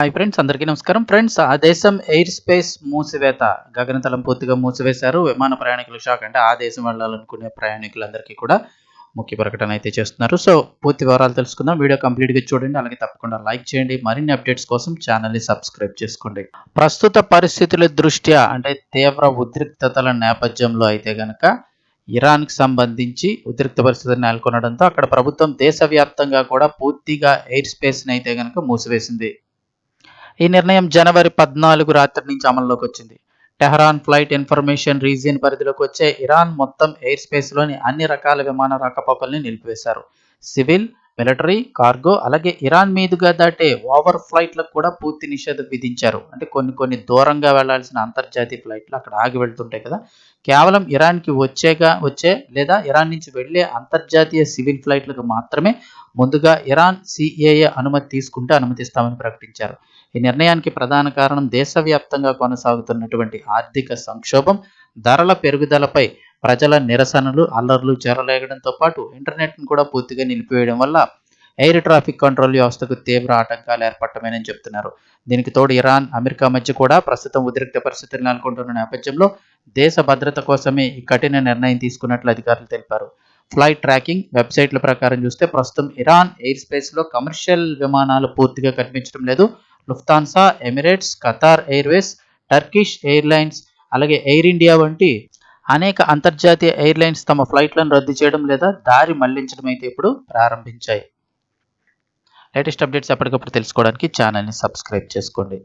Hi friends, అందరికీ నమస్కారం. Friends, ఆ దేశం ఎయిర్ స్పేస్ మూసివేత, గగనతలం పూర్తిగా మూసివేశారు. విమాన ప్రయాణికుల షాక్. అంటే ఆ దేశం వెళ్ళాలనుకునే ప్రయాణికులందరికీ కూడా ముఖ్య ప్రకటన అయితే చేస్తున్నారు. సో పూర్తి వివరాలు తెలుసుకుందాం. వీడియో కంప్లీట్గా చూడండి, అలాగే తప్పకుండా లైక్ చేయండి. మరిన్ని అప్డేట్స్ కోసం ఛానల్ని సబ్స్క్రైబ్ చేసుకోండి. ప్రస్తుత పరిస్థితుల దృష్ట్యా, అంటే తీవ్ర ఉద్రిక్తతల నేపథ్యంలో అయితే గనక ఇరాన్కి సంబంధించి ఉద్రిక్త పరిస్థితులు నెలకొనడంతో అక్కడ ప్రభుత్వం దేశవ్యాప్తంగా కూడా పూర్తిగా ఎయిర్ స్పేస్ని అయితే గనక మూసివేసింది. ఈ నిర్ణయం జనవరి 14 రాత్రి నుంచి అమల్లోకి వచ్చింది. టెహరాన్ ఫ్లైట్ ఇన్ఫర్మేషన్ రీజియన్ పరిధిలోకి వచ్చే ఇరాన్ మొత్తం ఎయిర్ స్పేస్లోని అన్ని రకాల విమాన రాకపోకల్ని నిలిపివేశారు. సివిల్, మిలిటరీ, కార్గో, అలాగే ఇరాన్ మీదుగా దాటే ఓవర్ ఫ్లైట్లకు కూడా పూర్తి నిషేధం విధించారు. అంటే కొన్ని దూరంగా వెళ్లాల్సిన అంతర్జాతీయ ఫ్లైట్లు అక్కడ ఆగి వెళ్తుంటాయి కదా, కేవలం ఇరాన్కి వచ్చే లేదా ఇరాన్ నుంచి వెళ్లే అంతర్జాతీయ సివిల్ ఫ్లైట్లకు మాత్రమే ముందుగా ఇరాన్ సిఏఏ అనుమతి తీసుకుంటే అనుమతిస్తామని ప్రకటించారు. ఈ నిర్ణయానికి ప్రధాన కారణం దేశవ్యాప్తంగా కొనసాగుతున్నటువంటి ఆర్థిక సంక్షోభం, ధరల పెరుగుదలపై ప్రజల నిరసనలు, అల్లర్లు చెలరేగడంతో పాటు ఇంటర్నెట్ను కూడా పూర్తిగా నిలిపివేయడం వల్ల ఎయిర్ ట్రాఫిక్ కంట్రోల్ వ్యవస్థకు తీవ్ర ఆటంకాలు ఏర్పడటమేనని చెప్తున్నారు. దీనికి తోడు ఇరాన్, అమెరికా మధ్య కూడా ప్రస్తుతం ఉద్రిక్త పరిస్థితులు నెలకొంటున్న నేపథ్యంలో దేశ భద్రత కోసమే ఈ కఠిన నిర్ణయం తీసుకున్నట్లు అధికారులు తెలిపారు. ఫ్లైట్ ట్రాకింగ్ వెబ్సైట్ల ప్రకారం చూస్తే ప్రస్తుతం ఇరాన్ ఎయిర్ స్పేస్లో కమర్షియల్ విమానాలు పూర్తిగా కనిపించడం లేదు. Lufthansa, Emirates, Qatar Airways, Turkish airlines, అలాగే ఎయిర్ ఇండియా వంటి అనేక అంతర్జాతీయ ఎయిర్లైన్స్ తమ ఫ్లైట్లను రద్దు చేయడం లేదా దారి మళ్లించడం అయితే ఇప్పుడు ప్రారంభించాయి. లేటెస్ట్ అప్డేట్స్ ఎప్పటికప్పుడు తెలుసుకోవడానికి ఛానల్ని సబ్స్క్రైబ్ చేసుకోండి.